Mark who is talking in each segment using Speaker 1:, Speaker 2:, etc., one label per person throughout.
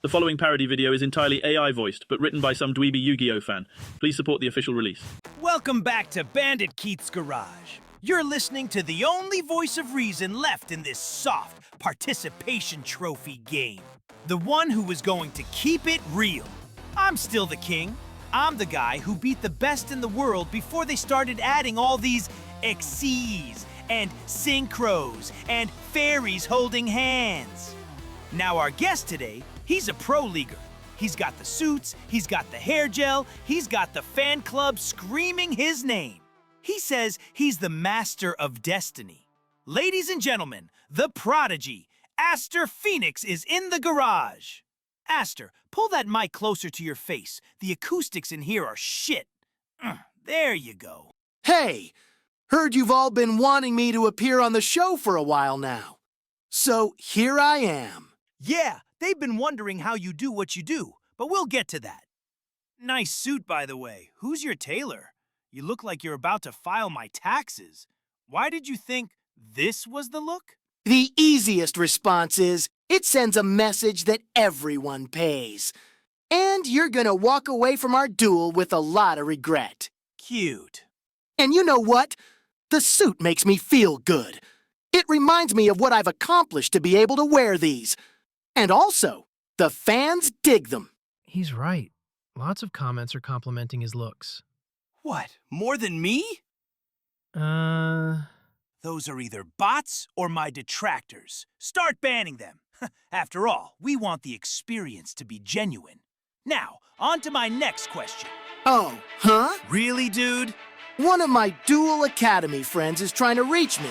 Speaker 1: The following parody video is entirely AI voiced, but written by some dweeby Yu-Gi-Oh fan. Please support the official release.
Speaker 2: Welcome back to Bandit Keith's Garage. You're listening to the only voice of reason left in this soft participation trophy game. The one who was going to keep it real. I'm still the king. I'm the guy who beat the best in the world before they started adding all these XCs and synchros and fairies holding hands. Now our guest today, he's a pro leaguer. He's got the suits, he's got the hair gel, he's got the fan club screaming his name. He says he's the master of destiny. Ladies and gentlemen, the prodigy, Aster Phoenix is in the garage. Aster, pull that mic closer to your face. The acoustics in here are shit. There you go.
Speaker 3: Hey, heard you've all been wanting me to appear on the show for a while now. So here I am.
Speaker 2: Yeah, they've been wondering how you do what you do, but we'll get to that. Nice suit, by the way. Who's your tailor? You look like you're about to file my taxes. Why did you think this was the look?
Speaker 3: The easiest response is, it sends a message that everyone pays. And you're gonna walk away from our duel with a lot of regret.
Speaker 2: Cute.
Speaker 3: And you know what? The suit makes me feel good. It reminds me of what I've accomplished to be able to wear these. And also, the fans dig them.
Speaker 4: He's right. Lots of comments are complimenting his looks.
Speaker 2: What, more than me? Those are either bots or my detractors. Start banning them. After all, we want the experience to be genuine. Now, on to my next question.
Speaker 3: Oh, huh?
Speaker 2: Really, dude?
Speaker 3: One of my Duel Academy friends is trying to reach me.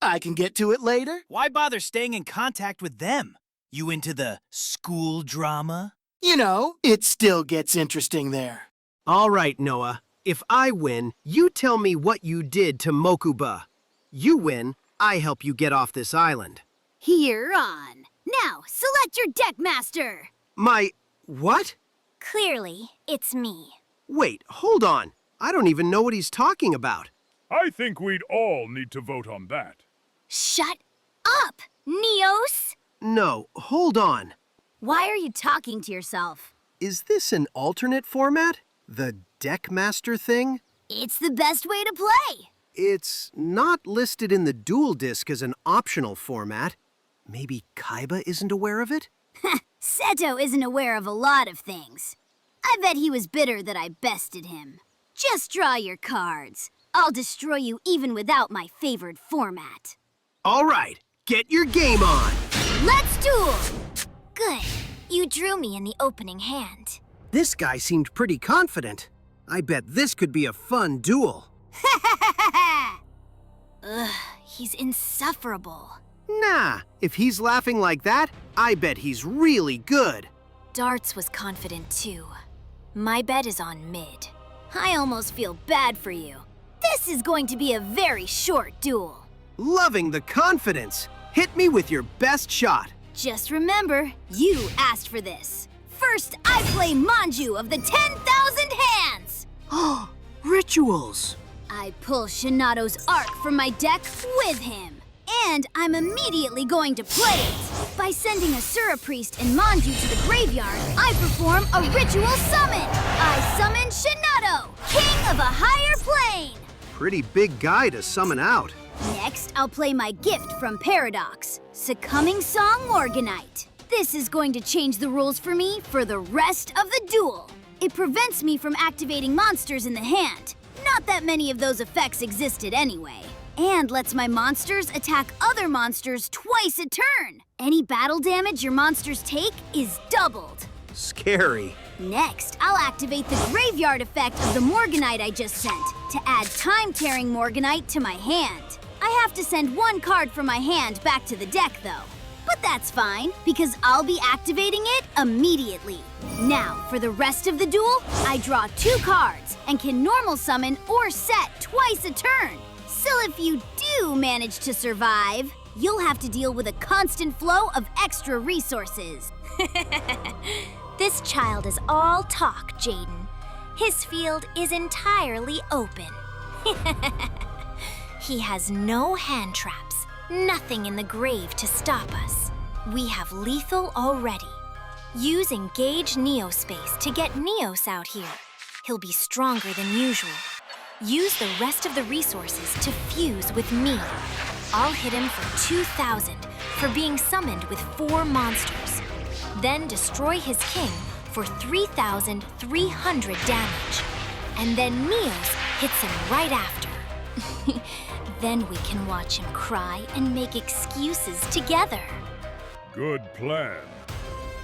Speaker 3: I can get to it later.
Speaker 2: Why bother staying in contact with them? You into the school drama?
Speaker 3: You know, it still gets interesting there.
Speaker 5: All right, Noah. If I win, you tell me what you did to Mokuba. You win, I help you get off this island.
Speaker 6: You're on. Now, select your deck master.
Speaker 5: My... what?
Speaker 6: Clearly, it's me.
Speaker 5: Wait, hold on. I don't even know what he's talking about.
Speaker 7: I think we'd all need to vote on that.
Speaker 6: Shut up, Neos!
Speaker 5: No, hold on.
Speaker 6: Why are you talking to yourself?
Speaker 5: Is this an alternate format? The deck master thing?
Speaker 6: It's the best way to play.
Speaker 5: It's not listed in the duel disc as an optional format. Maybe Kaiba isn't aware of it?
Speaker 6: Seto isn't aware of a lot of things. I bet he was bitter that I bested him. Just draw your cards. I'll destroy you even without my favored format.
Speaker 5: All right, get your game on.
Speaker 6: Let's duel! Good. You drew me in the opening hand.
Speaker 5: This guy seemed pretty confident. I bet this could be a fun duel.
Speaker 6: Ugh, he's insufferable.
Speaker 5: Nah, if he's laughing like that, I bet he's really good.
Speaker 6: Darts was confident too. My bet is on mid. I almost feel bad for you. This is going to be a very short duel.
Speaker 5: Loving the confidence. Hit me with your best shot.
Speaker 6: Just remember, you asked for this. First, I play Manju of the 10,000 hands.
Speaker 5: Rituals.
Speaker 6: I pull Shinato's arc from my deck with him. And I'm immediately going to play it. By sending Asura Priest and Manju to the graveyard, I perform a ritual summon. I summon Shinato, king of a higher plane.
Speaker 5: Pretty big guy to summon out.
Speaker 6: Next, I'll play my gift from Paradox, Succumbing Song Morganite. This is going to change the rules for me for the rest of the duel. It prevents me from activating monsters in the hand. Not that many of those effects existed anyway. And lets my monsters attack other monsters twice a turn. Any battle damage your monsters take is doubled.
Speaker 5: Scary.
Speaker 6: Next, I'll activate the graveyard effect of the Morganite I just sent to add time-tearing Morganite to my hand. I have to send one card from my hand back to the deck though. But that's fine, because I'll be activating it immediately. Now, for the rest of the duel, I draw 2 cards and can normal summon or set twice a turn. Still, if you do manage to survive, you'll have to deal with a constant flow of extra resources. This child is all talk, Jaden. His field is entirely open. He has no hand traps, nothing in the grave to stop us. We have lethal already.
Speaker 8: Use Engage Neospace to get Neos out here. He'll be stronger than usual. Use the rest of the resources to fuse with me. I'll hit him for 2,000 for being summoned with 4 monsters. Then destroy his king for 3,300 damage. And then Neos hits him right after. Then we can watch him cry and make excuses together.
Speaker 7: Good plan,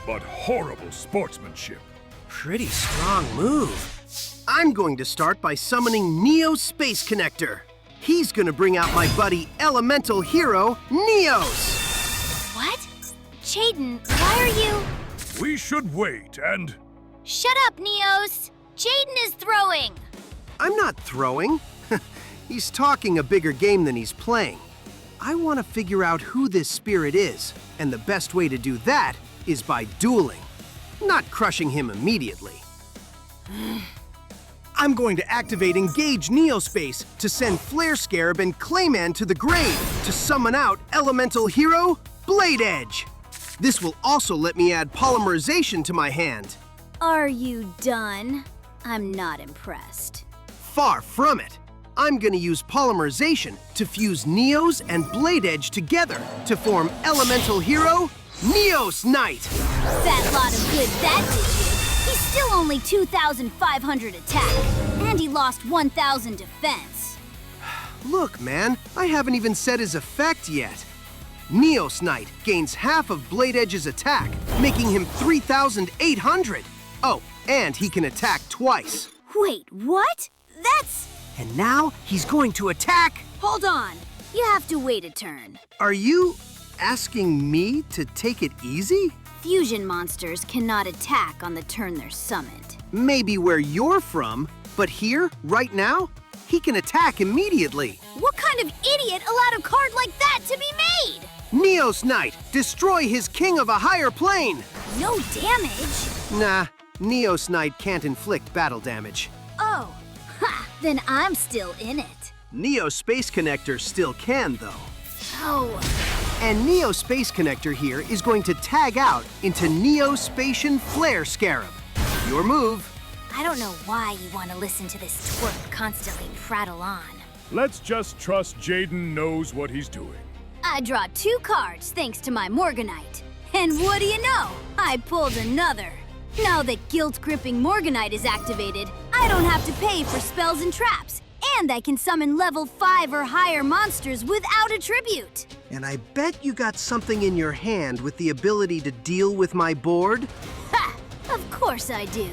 Speaker 7: but horrible sportsmanship.
Speaker 5: Pretty strong move. I'm going to start by summoning Neo Space Connector. He's gonna bring out my buddy elemental hero, Neos!
Speaker 8: What? Jaden, why are you...
Speaker 7: We should wait and...
Speaker 6: Shut up, Neos! Jaden is throwing!
Speaker 5: I'm not throwing. He's talking a bigger game than he's playing. I want to figure out who this spirit is, and the best way to do that is by dueling, not crushing him immediately. I'm going to activate Engage Neospace to send Flare Scarab and Clayman to the grave to summon out elemental hero Blade Edge. This will also let me add polymerization to my hand.
Speaker 6: Are you done? I'm not impressed.
Speaker 5: Far from it. I'm gonna use polymerization to fuse Neos and Blade Edge together to form elemental hero Neos Knight.
Speaker 6: Fat lot of good that did you. He's still only 2,500 attack, and he lost 1,000 defense.
Speaker 5: Look, man, I haven't even said his effect yet. Neos Knight gains half of Blade Edge's attack, making him 3,800. Oh, and he can attack twice.
Speaker 6: Wait, what? That's...
Speaker 5: And now he's going to attack.
Speaker 6: Hold on. You have to wait a turn.
Speaker 5: Are you asking me to take it easy?
Speaker 6: Fusion monsters cannot attack on the turn they're summoned.
Speaker 5: Maybe where you're from, but here, right now, he can attack immediately.
Speaker 6: What kind of idiot allowed a card like that to be made?
Speaker 5: Neos Knight, destroy his king of a higher plane.
Speaker 6: No damage?
Speaker 5: Nah, Neos Knight can't inflict battle damage.
Speaker 6: Oh, ha, then I'm still in it.
Speaker 5: Neo Space Connector still can, though.
Speaker 6: Oh.
Speaker 5: And Neo Space Connector here is going to tag out into Neo Spatian Flare Scarab. Your move.
Speaker 8: I don't know why you want to listen to this twerp constantly prattle on.
Speaker 7: Let's just trust Jaden knows what he's doing.
Speaker 6: I draw 2 cards thanks to my Morganite. And what do you know? I pulled another. Now that guilt-gripping Morganite is activated, I don't have to pay for spells and traps. And I can summon level 5 or higher monsters without a tribute.
Speaker 5: And I bet you got something in your hand with the ability to deal with my board?
Speaker 6: Ha! Of course I do.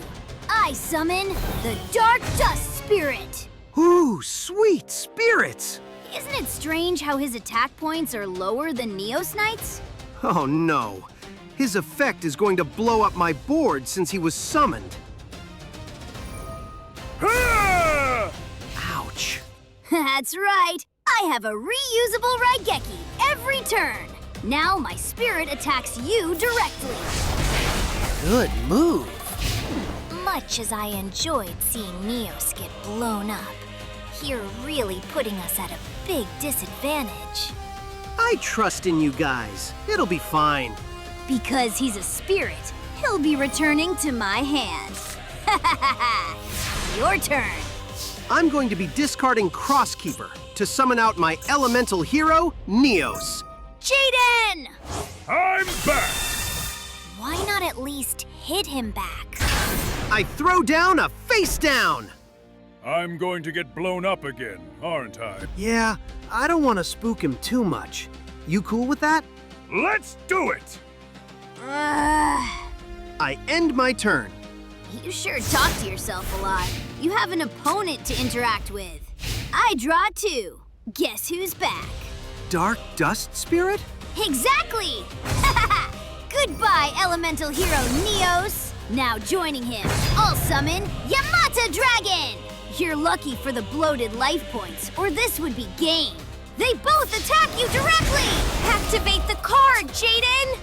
Speaker 6: I summon the Dark Dust Spirit.
Speaker 5: Ooh, sweet spirits!
Speaker 6: Isn't it strange how his attack points are lower than Neos Knight's?
Speaker 5: Oh no. His effect is going to blow up my board since he was summoned.
Speaker 7: Ah!
Speaker 5: Ouch.
Speaker 6: That's right. I have a reusable Raigeki every turn. Now my spirit attacks you directly.
Speaker 5: Good move.
Speaker 8: Much as I enjoyed seeing Neos get blown up, you're really putting us at a big disadvantage.
Speaker 5: I trust in you guys. It'll be fine.
Speaker 6: Because he's a spirit, he'll be returning to my hand. Your turn.
Speaker 5: I'm going to be discarding Crosskeeper to summon out my elemental hero, Neos.
Speaker 6: Jaden!
Speaker 7: I'm back!
Speaker 8: Why not at least hit him back?
Speaker 5: I throw down a face down!
Speaker 7: I'm going to get blown up again, aren't I?
Speaker 5: Yeah, I don't want to spook him too much. You cool with that?
Speaker 7: Let's do it!
Speaker 5: I end my turn.
Speaker 6: You sure talk to yourself a lot. You have an opponent to interact with. I draw 2. Guess who's back?
Speaker 5: Dark Dust Spirit?
Speaker 6: Exactly! Goodbye, elemental hero Neos. Now joining him, I'll summon Yamata Dragon! You're lucky for the bloated life points, or this would be game. They both attack you directly! Activate the card, Jaden!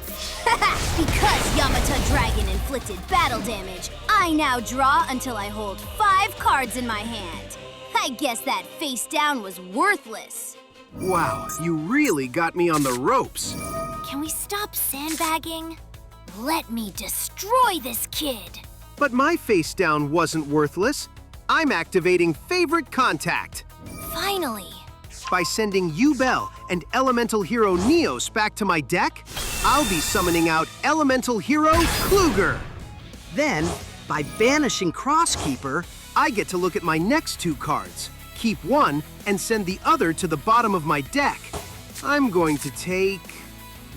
Speaker 6: Because Yamata Dragon inflicted battle damage, I now draw until I hold 5 cards in my hand. I guess that face down was worthless.
Speaker 5: Wow, you really got me on the ropes.
Speaker 8: Can we stop sandbagging?
Speaker 6: Let me destroy this kid.
Speaker 5: But my face down wasn't worthless. I'm activating Favorite Contact.
Speaker 8: Finally.
Speaker 5: By sending Bell and Elemental Hero Neos back to my deck, I'll be summoning out Elemental Hero Kluger. Then, by banishing Crosskeeper, I get to look at my next 2 cards, keep one, and send the other to the bottom of my deck. I'm going to take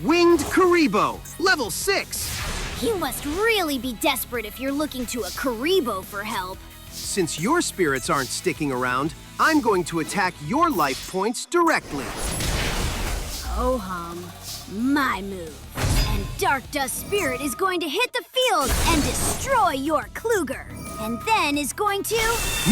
Speaker 5: Winged Karibo, level 6.
Speaker 6: You must really be desperate if you're looking to a Karibo for help.
Speaker 5: Since your spirits aren't sticking around, I'm going to attack your life points directly.
Speaker 6: Ho hum, my move. And Dark Dust Spirit is going to hit the field and destroy your Kluger. And then is going to...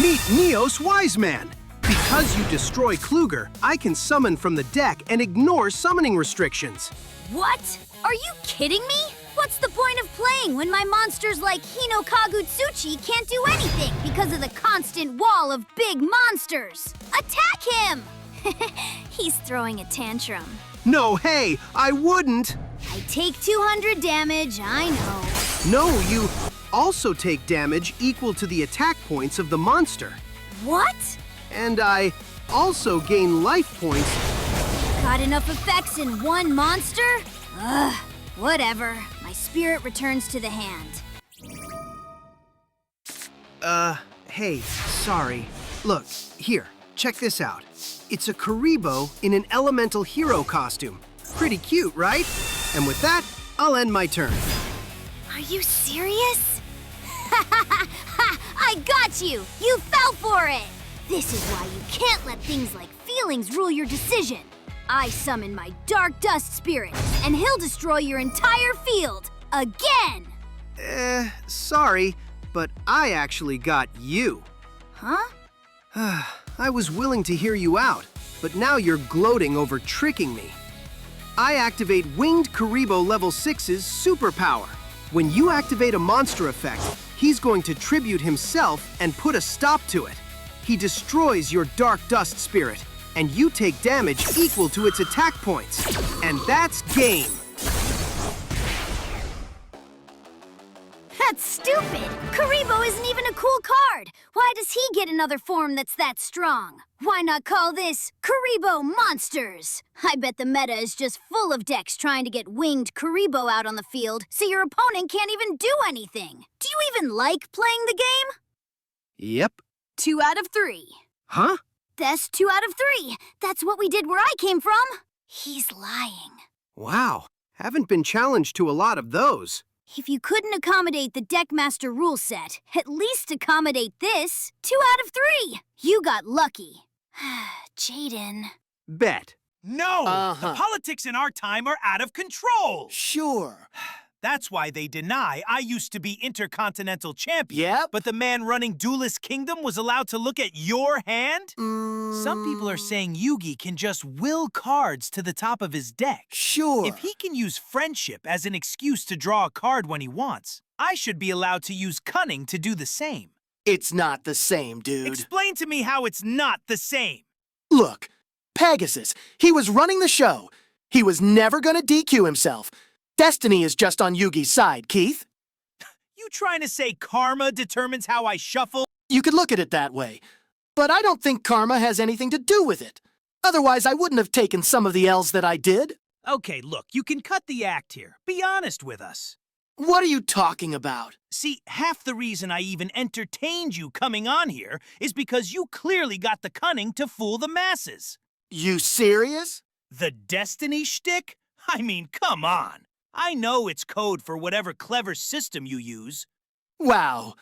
Speaker 5: Meet Neos Wise Man. Because you destroy Kluger, I can summon from the deck and ignore summoning restrictions.
Speaker 6: What? Are you kidding me? What's the point of playing when my monsters like Hino Kagutsuchi can't do anything because of the constant wall of big monsters? Attack him!
Speaker 8: He's throwing a tantrum.
Speaker 5: No, hey, I wouldn't.
Speaker 6: I take 200 damage, I know.
Speaker 5: No, you also take damage equal to the attack points of the monster.
Speaker 6: What?
Speaker 5: And I also gain life points.
Speaker 6: Got enough effects in one monster? Ugh, whatever. My spirit returns to the hand.
Speaker 5: Hey, sorry. Look, here, check this out. It's a Karibo in an Elemental Hero costume. Pretty cute, right? And with that, I'll end my turn.
Speaker 8: Are you serious?
Speaker 6: I got you! You fell for it! This is why you can't let things like feelings rule your decision. I summon my Dark Dust Spirit, and he'll destroy your entire field. Again!
Speaker 5: Sorry, but I actually got you.
Speaker 6: Huh?
Speaker 5: I was willing to hear you out, but now you're gloating over tricking me. I activate Winged Karibo level 6's superpower. When you activate a monster effect, he's going to tribute himself and put a stop to it. He destroys your Dark Dust Spirit, and you take damage equal to its attack points. And that's game.
Speaker 6: That's stupid! Karibo isn't even a cool card! Why does he get another form that's that strong? Why not call this Karibo Monsters? I bet the meta is just full of decks trying to get winged Karibo out on the field so your opponent can't even do anything. Do you even like playing the game?
Speaker 5: Yep.
Speaker 6: 2 out of 3.
Speaker 5: Huh?
Speaker 6: That's 2 out of 3. That's what we did where I came from.
Speaker 8: He's lying.
Speaker 5: Wow. Haven't been challenged to a lot of those.
Speaker 6: If you couldn't accommodate the Deckmaster rule set, at least accommodate this. 2 out of 3. You got lucky.
Speaker 8: Jaden.
Speaker 5: Bet.
Speaker 2: No! The politics in our time are out of control!
Speaker 3: Sure.
Speaker 2: That's why they deny I used to be Intercontinental Champion.
Speaker 3: Yep.
Speaker 2: But the man running Duelist Kingdom was allowed to look at your hand? Some people are saying Yugi can just will cards to the top of his deck.
Speaker 3: Sure.
Speaker 2: If he can use friendship as an excuse to draw a card when he wants, I should be allowed to use cunning to do the same.
Speaker 3: It's not the same, dude.
Speaker 2: Explain to me how it's not the same.
Speaker 3: Look, Pegasus, he was running the show. He was never gonna DQ himself. Destiny is just on Yugi's side, Keith.
Speaker 2: You trying to say karma determines how I shuffle?
Speaker 3: You could look at it that way. But I don't think karma has anything to do with it. Otherwise, I wouldn't have taken some of the L's that I did.
Speaker 2: Okay, look, you can cut the act here. Be honest with us.
Speaker 3: What are you talking about?
Speaker 2: See, half the reason I even entertained you coming on here is because you clearly got the cunning to fool the masses.
Speaker 3: You serious?
Speaker 2: The Destiny shtick? I mean, come on. I know it's code for whatever clever system you use.
Speaker 3: Wow,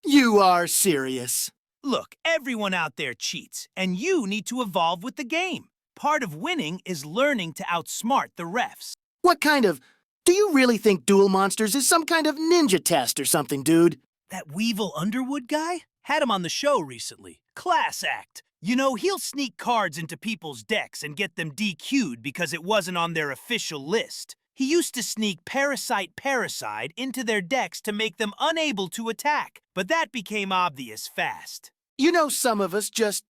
Speaker 3: you are serious.
Speaker 2: Look, everyone out there cheats, and you need to evolve with the game. Part of winning is learning to outsmart the refs.
Speaker 3: What kind of... Do you really think Duel Monsters is some kind of ninja test or something, dude?
Speaker 2: That Weevil Underwood guy? Had him on the show recently. Class act. You know, he'll sneak cards into people's decks and get them DQ'd because it wasn't on their official list. He used to sneak Parasite into their decks to make them unable to attack, but that became obvious fast.
Speaker 3: You know, some of us just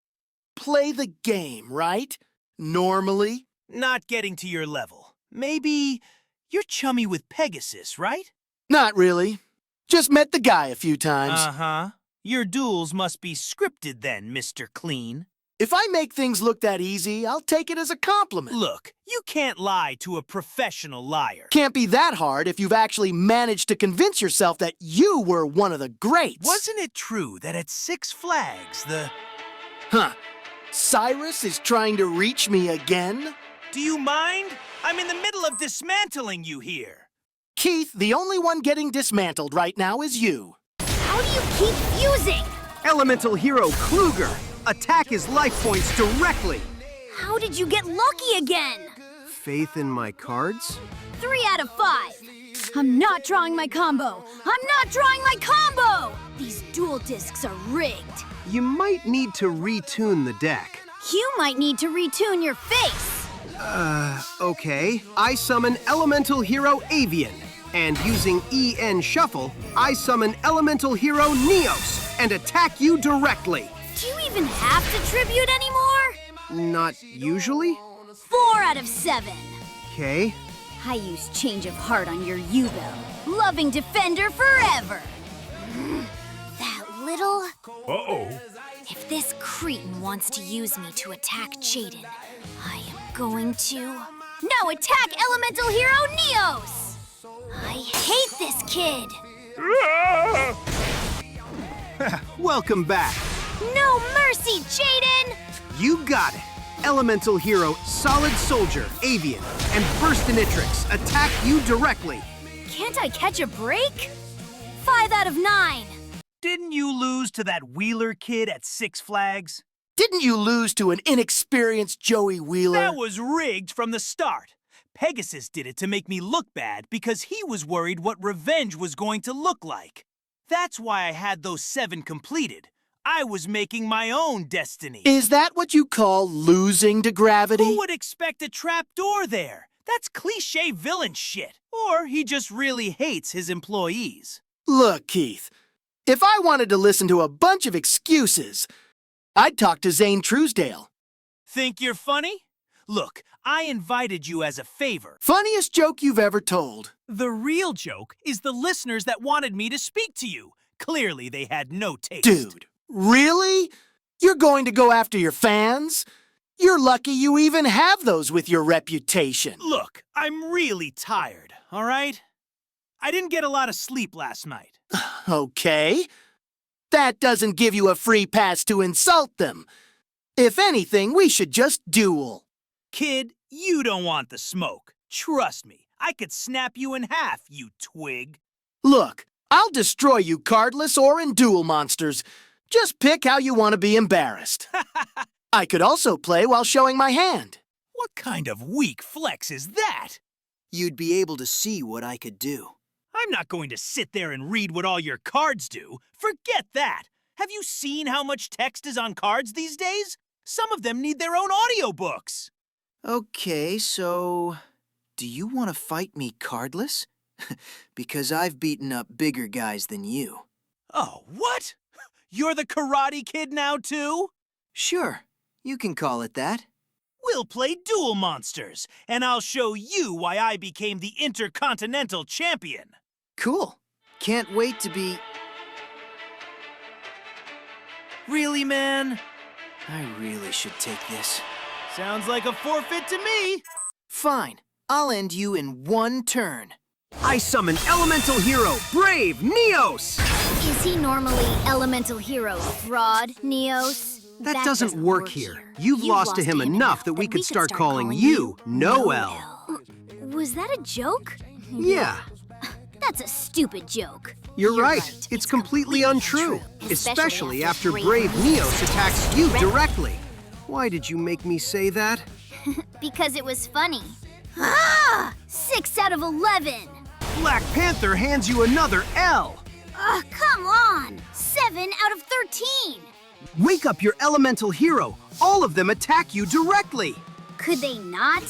Speaker 3: play the game, right? Normally.
Speaker 2: Not getting to your level. Maybe you're chummy with Pegasus, right?
Speaker 3: Not really. Just met the guy a few times.
Speaker 2: Uh-huh. Your duels must be scripted then, Mr. Clean.
Speaker 3: If I make things look that easy, I'll take it as a compliment.
Speaker 2: Look, you can't lie to a professional liar.
Speaker 3: Can't be that hard if you've actually managed to convince yourself that you were one of the greats.
Speaker 2: Wasn't it true that at Six Flags,
Speaker 3: Huh. Cyrus is trying to reach me again?
Speaker 2: Do you mind? I'm in the middle of dismantling you here.
Speaker 3: Keith, the only one getting dismantled right now is you.
Speaker 6: How do you keep fusing?
Speaker 5: Elemental hero Kluger. Attack his life points directly.
Speaker 6: How did you get lucky again?
Speaker 5: Faith in my cards?
Speaker 6: 3 out of 5. I'm not drawing my combo. I'm not drawing my combo! These duel discs are rigged.
Speaker 5: You might need to retune the deck.
Speaker 6: You might need to retune your face.
Speaker 5: Okay. I summon Elemental Hero Avian. And using EN Shuffle, I summon Elemental Hero Neos and attack you directly.
Speaker 6: Do you even have to tribute anymore?
Speaker 5: Not usually?
Speaker 6: 4 out of 7.
Speaker 5: Okay.
Speaker 6: I use Change of Heart on your U-Bell. Loving Defender forever. That little...
Speaker 7: Uh-oh.
Speaker 8: If this cretin wants to use me to attack Jaden, I am going to...
Speaker 6: No, attack Elemental Hero Neos! I hate this kid.
Speaker 5: Welcome back.
Speaker 6: No mercy, Jaden!
Speaker 5: You got it. Elemental Hero Solid Soldier Avian and Burstinitrix attack you directly.
Speaker 6: Can't I catch a break? 5 out of 9.
Speaker 2: Didn't you lose to that Wheeler kid at Six Flags?
Speaker 3: Didn't you lose to an inexperienced Joey Wheeler?
Speaker 2: That was rigged from the start. Pegasus did it to make me look bad because he was worried what revenge was going to look like. That's why I had those 7 completed. I was making my own destiny.
Speaker 3: Is that what you call losing to gravity?
Speaker 2: Who would expect a trapdoor there? That's cliché villain shit. Or he just really hates his employees.
Speaker 3: Look, Keith, if I wanted to listen to a bunch of excuses, I'd talk to Zane Truesdale.
Speaker 2: Think you're funny? Look, I invited you as a favor.
Speaker 3: Funniest joke you've ever told.
Speaker 2: The real joke is the listeners that wanted me to speak to you. Clearly, they had no taste.
Speaker 3: Dude, really? You're going to go after your fans? You're lucky you even have those with your reputation.
Speaker 2: Look, I'm really tired, all right? I didn't get a lot of sleep last night.
Speaker 3: Okay. That doesn't give you a free pass to insult them. If anything, we should just duel.
Speaker 2: Kid, you don't want the smoke. Trust me, I could snap you in half, you twig.
Speaker 3: Look, I'll destroy you cardless or in duel monsters. Just pick how you want to be embarrassed. I could also play while showing my hand.
Speaker 2: What kind of weak flex is that?
Speaker 9: You'd be able to see what I could do.
Speaker 2: I'm not going to sit there and read what all your cards do. Forget that. Have you seen how much text is on cards these days? Some of them need their own audiobooks.
Speaker 9: Okay, so... do you want to fight me cardless? Because I've beaten up bigger guys than you.
Speaker 2: Oh, what? You're the Karate Kid now, too?
Speaker 9: Sure, you can call it that.
Speaker 2: We'll play Duel Monsters, and I'll show you why I became the Intercontinental Champion.
Speaker 9: Cool. Can't wait to be...
Speaker 2: Really, man?
Speaker 9: I really should take this.
Speaker 2: Sounds like a forfeit to me.
Speaker 9: Fine. I'll end you in one turn.
Speaker 5: I summon Elemental Hero Brave Neos!
Speaker 6: Is he normally Elemental Hero Fraud, Neos?
Speaker 5: That doesn't work here. You've lost to him enough that we could start calling you Noel.
Speaker 6: Was that a joke?
Speaker 5: Yeah.
Speaker 6: That's a stupid joke.
Speaker 5: You're right. It's completely untrue. Especially after Brave Neos attacks you directly. Why did you make me say that?
Speaker 6: Because it was funny. Ah! 6 out of 11.
Speaker 5: Black Panther hands you another L.
Speaker 6: Come on! 7 out of 13.
Speaker 5: Wake up your elemental hero. All of them attack you directly.
Speaker 6: Could they not?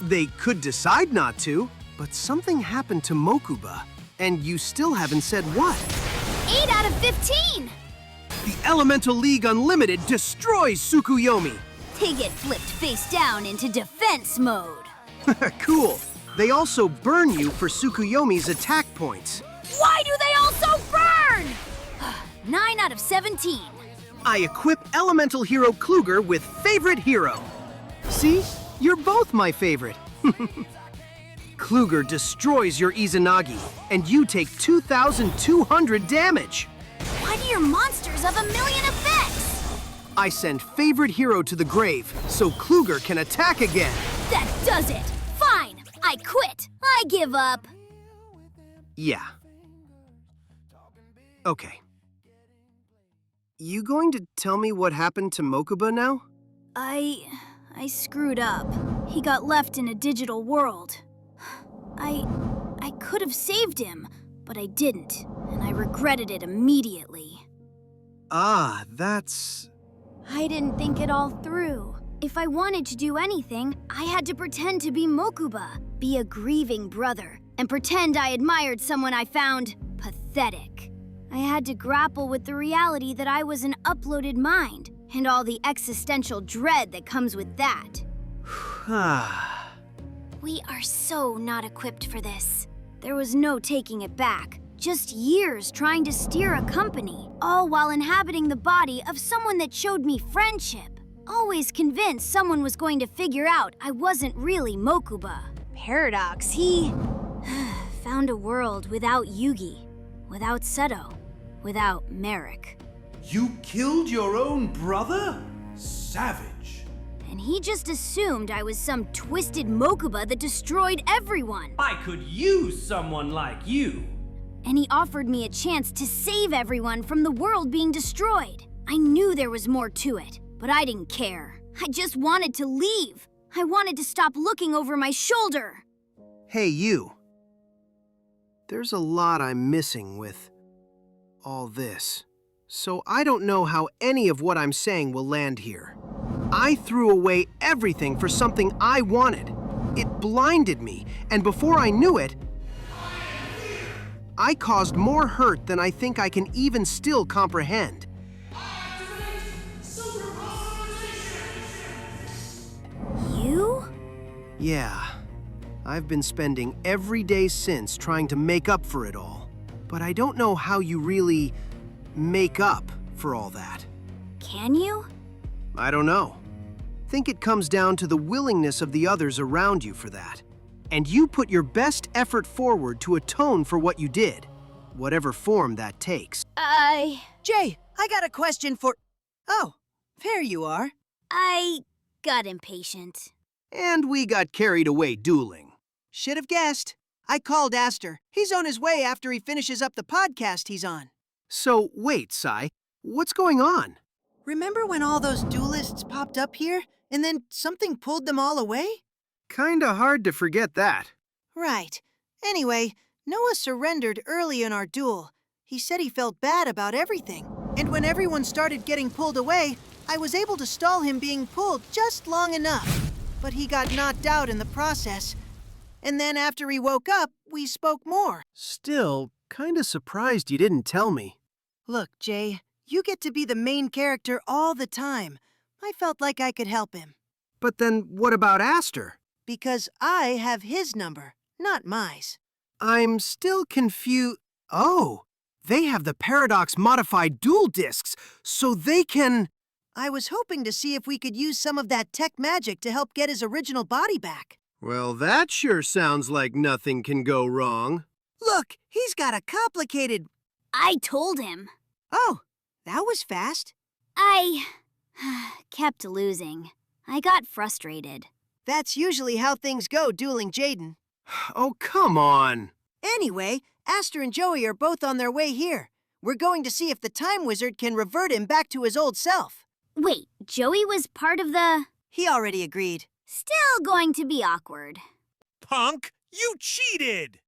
Speaker 5: They could decide not to, but something happened to Mokuba, and you still haven't said what.
Speaker 6: 8 out of 15.
Speaker 5: The Elemental League Unlimited destroys Tsukuyomi.
Speaker 6: They get flipped face down into defense mode.
Speaker 5: Cool. They also burn you for Tsukuyomi's attack points. points.
Speaker 6: Why do they all so burn? 9 out of 17.
Speaker 5: I equip Elemental Hero Kluger with Favorite Hero. See? You're both my favorite. Kluger destroys your Izanagi, and you take 2,200 damage.
Speaker 6: Why do your monsters have a million effects?
Speaker 5: I send Favorite Hero to the grave, so Kluger can attack again.
Speaker 6: That does it. Fine. I quit. I give up.
Speaker 5: Yeah. Okay. You going to tell me what happened to Mokuba now?
Speaker 6: I screwed up. He got left in a digital world. I could have saved him, but I didn't, and I regretted it immediately.
Speaker 5: Ah, that's...
Speaker 6: I didn't think it all through. If I wanted to do anything, I had to pretend to be Mokuba, be a grieving brother, and pretend I admired someone I found pathetic. I had to grapple with the reality that I was an uploaded mind, and all the existential dread that comes with that.
Speaker 8: We are so not equipped for this.
Speaker 6: There was no taking it back. Just years trying to steer a company, all while inhabiting the body of someone that showed me friendship. Always convinced someone was going to figure out I wasn't really Mokuba. Paradox, he found a world without Yugi, without Seto, without Merrick.
Speaker 10: You killed your own brother? Savage.
Speaker 6: And he just assumed I was some twisted Mokuba that destroyed everyone.
Speaker 10: I could use someone like you.
Speaker 6: And he offered me a chance to save everyone from the world being destroyed. I knew there was more to it, but I didn't care. I just wanted to leave. I wanted to stop looking over my shoulder.
Speaker 5: Hey, you. There's a lot I'm missing with all this. So I don't know how any of what I'm saying will land here. I threw away everything for something I wanted. It blinded me, and before I knew it, I caused more hurt than I think I can even still comprehend.
Speaker 6: You?
Speaker 5: Yeah. I've been spending every day since trying to make up for it all. But I don't know how you really make up for all that.
Speaker 6: Can you?
Speaker 5: I don't know. Think it comes down to the willingness of the others around you for that. And you put your best effort forward to atone for what you did, whatever form that takes.
Speaker 11: Jay, I got a question for... Oh, there you are.
Speaker 6: I got impatient.
Speaker 5: And we got carried away dueling.
Speaker 11: Should have guessed. I called Aster. He's on his way after he finishes up the podcast he's on.
Speaker 5: So, wait, Sai. What's going on?
Speaker 11: Remember when all those duelists popped up here, and then something pulled them all away?
Speaker 5: Kinda hard to forget that.
Speaker 11: Right. Anyway, Noah surrendered early in our duel. He said he felt bad about everything. And when everyone started getting pulled away, I was able to stall him being pulled just long enough. But he got knocked out in the process. And then after he woke up, we spoke more.
Speaker 5: Still, kinda surprised you didn't tell me.
Speaker 11: Look, Jay, you get to be the main character all the time. I felt like I could help him.
Speaker 5: But then what about Aster?
Speaker 11: Because I have his number, not mine.
Speaker 5: I'm still confused. Oh, they have the Paradox modified duel discs, so they can...
Speaker 11: I was hoping to see if we could use some of that tech magic to help get his original body back.
Speaker 5: Well, that sure sounds like nothing can go wrong.
Speaker 11: Look, he's got a complicated...
Speaker 6: I told him.
Speaker 11: Oh, that was fast.
Speaker 6: I kept losing. I got frustrated.
Speaker 11: That's usually how things go dueling Jaden.
Speaker 5: Oh, come on.
Speaker 11: Anyway, Aster and Joey are both on their way here. We're going to see if the Time Wizard can revert him back to his old self.
Speaker 6: Wait, Joey was part of the...
Speaker 11: He already agreed.
Speaker 6: Still going to be awkward.
Speaker 2: Punk, you cheated!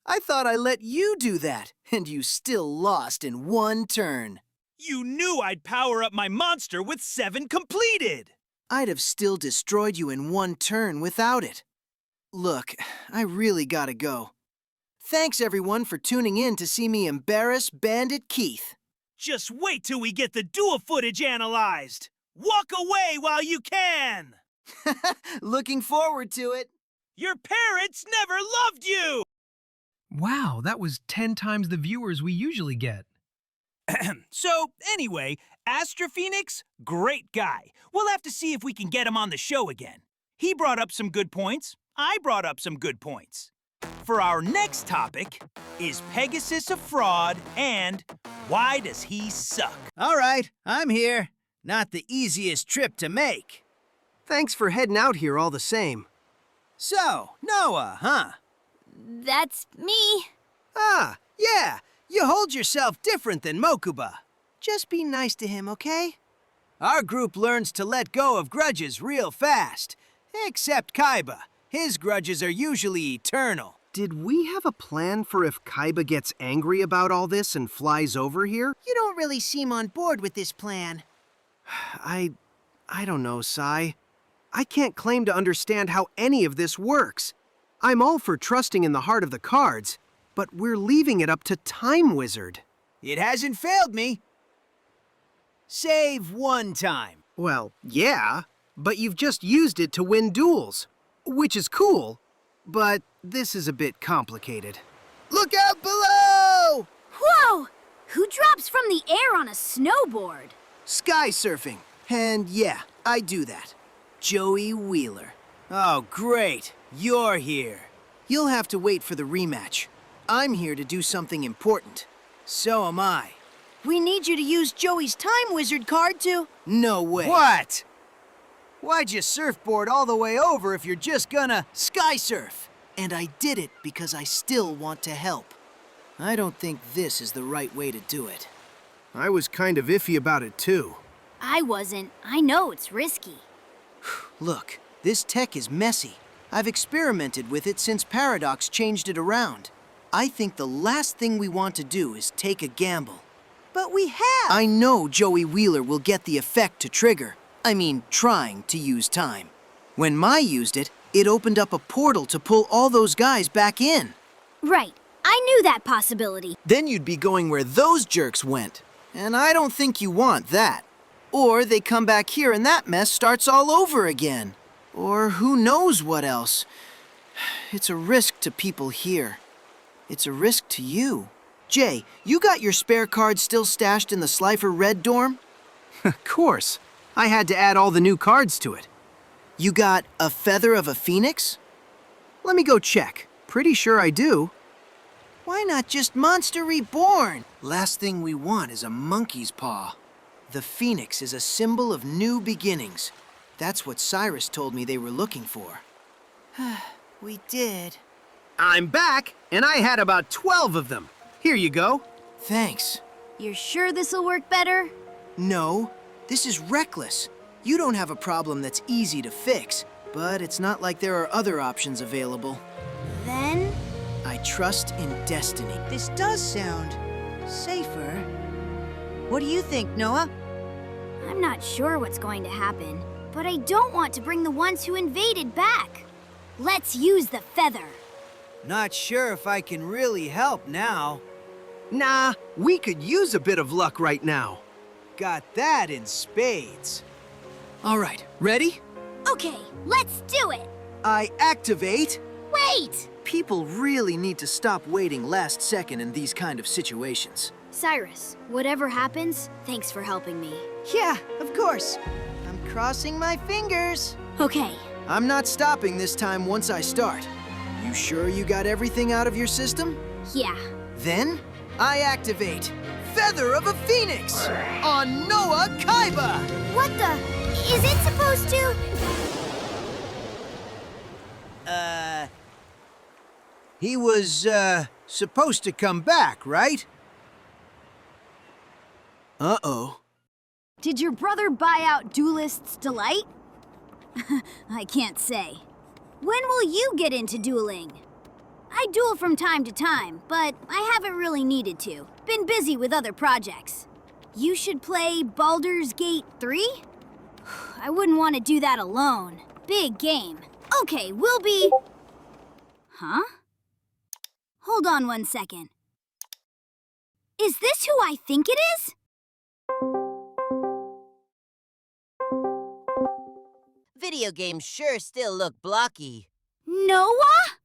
Speaker 3: I thought I let you do that, and you still lost in one turn.
Speaker 2: You knew I'd power up my monster with 7 completed!
Speaker 3: I'd have still destroyed you in one turn without it. Look, I really gotta go. Thanks everyone for tuning in to see me embarrass Bandit Keith.
Speaker 2: Just wait till we get the duel footage analyzed! Walk away while you can!
Speaker 3: Looking forward to it.
Speaker 2: Your parents never loved you!
Speaker 4: Wow, that was 10 times the viewers we usually get.
Speaker 2: So, anyway, Aster Phoenix, great guy. We'll have to see if we can get him on the show again. He brought up some good points. I brought up some good points. For our next topic, is Pegasus a fraud and why does he suck?
Speaker 12: All right, I'm here. Not the easiest trip to make.
Speaker 5: Thanks for heading out here all the same.
Speaker 12: So, Noah, huh?
Speaker 6: That's me.
Speaker 12: Ah, yeah. You hold yourself different than Mokuba.
Speaker 11: Just be nice to him, okay?
Speaker 12: Our group learns to let go of grudges real fast. Except Kaiba. His grudges are usually eternal.
Speaker 5: Did we have a plan for if Kaiba gets angry about all this and flies over here?
Speaker 11: You don't really seem on board with this plan.
Speaker 5: I don't know, Sai. I can't claim to understand how any of this works. I'm all for trusting in the heart of the cards, but we're leaving it up to Time Wizard.
Speaker 12: It hasn't failed me. Save one time.
Speaker 5: Well, yeah, but you've just used it to win duels, which is cool, but this is a bit complicated.
Speaker 12: Look out below!
Speaker 6: Whoa! Who drops from the air on a snowboard?
Speaker 12: Sky surfing. And yeah, I do that. Joey Wheeler. Oh, great. You're here.
Speaker 9: You'll have to wait for the rematch. I'm here to do something important.
Speaker 12: So am I.
Speaker 11: We need you to use Joey's Time Wizard card to...
Speaker 9: No way.
Speaker 12: What? Why'd you surfboard all the way over if you're just gonna sky surf?
Speaker 9: And I did it because I still want to help. I don't think this is the right way to do it.
Speaker 5: I was kind of iffy about it too.
Speaker 6: I wasn't. I know it's risky.
Speaker 9: Look, this tech is messy. I've experimented with it since Paradox changed it around. I think the last thing we want to do is take a gamble.
Speaker 11: But we have!
Speaker 9: I know Joey Wheeler will get the effect to trigger. I mean, trying to use time. When Mai used it, it opened up a portal to pull all those guys back in.
Speaker 6: Right. I knew that possibility.
Speaker 9: Then you'd be going where those jerks went. And I don't think you want that. Or they come back here and that mess starts all over again. Or who knows what else. It's a risk to people here. It's a risk to you. Jay, you got your spare cards still stashed in the Slifer Red dorm?
Speaker 5: Of course. I had to add all the new cards to it.
Speaker 9: You got a Feather of a Phoenix?
Speaker 5: Let me go check. Pretty sure I do.
Speaker 9: Why not just Monster Reborn? Last thing we want is a monkey's paw. The Phoenix is a symbol of new beginnings. That's what Cyrus told me they were looking for.
Speaker 11: We did.
Speaker 5: I'm back, and I had about 12 of them. Here you go.
Speaker 9: Thanks.
Speaker 6: You're sure this'll work better?
Speaker 9: No, this is reckless. You don't have a problem that's easy to fix, but it's not like there are other options available.
Speaker 6: Then?
Speaker 9: I trust in destiny.
Speaker 11: This does sound safer. What do you think, Noah?
Speaker 6: I'm not sure what's going to happen, but I don't want to bring the ones who invaded back. Let's use the feather.
Speaker 12: Not sure if I can really help now.
Speaker 5: Nah, we could use a bit of luck right now.
Speaker 12: Got that in spades.
Speaker 9: All right, ready?
Speaker 6: Okay, let's do it.
Speaker 9: I activate.
Speaker 6: Wait!
Speaker 9: People really need to stop waiting last second in these kind of situations.
Speaker 6: Cyrus, whatever happens, thanks for helping me.
Speaker 11: Yeah, of course. I'm crossing my fingers.
Speaker 6: Okay.
Speaker 9: I'm not stopping this time once I start. You sure you got everything out of your system?
Speaker 6: Yeah.
Speaker 9: Then, I activate Feather of a Phoenix on Noah Kaiba!
Speaker 6: What the? Is it supposed to?
Speaker 12: He was, supposed to come back, right?
Speaker 9: Uh-oh.
Speaker 6: Did your brother buy out Duelist's Delight? I can't say. When will you get into dueling? I duel from time to time, but I haven't really needed to. Been busy with other projects. You should play Baldur's Gate 3? I wouldn't want to do that alone. Big game. Okay, we'll be... Huh? Hold on 1 second. Is this who I think it is?
Speaker 13: Video games sure still look blocky.
Speaker 6: Noah?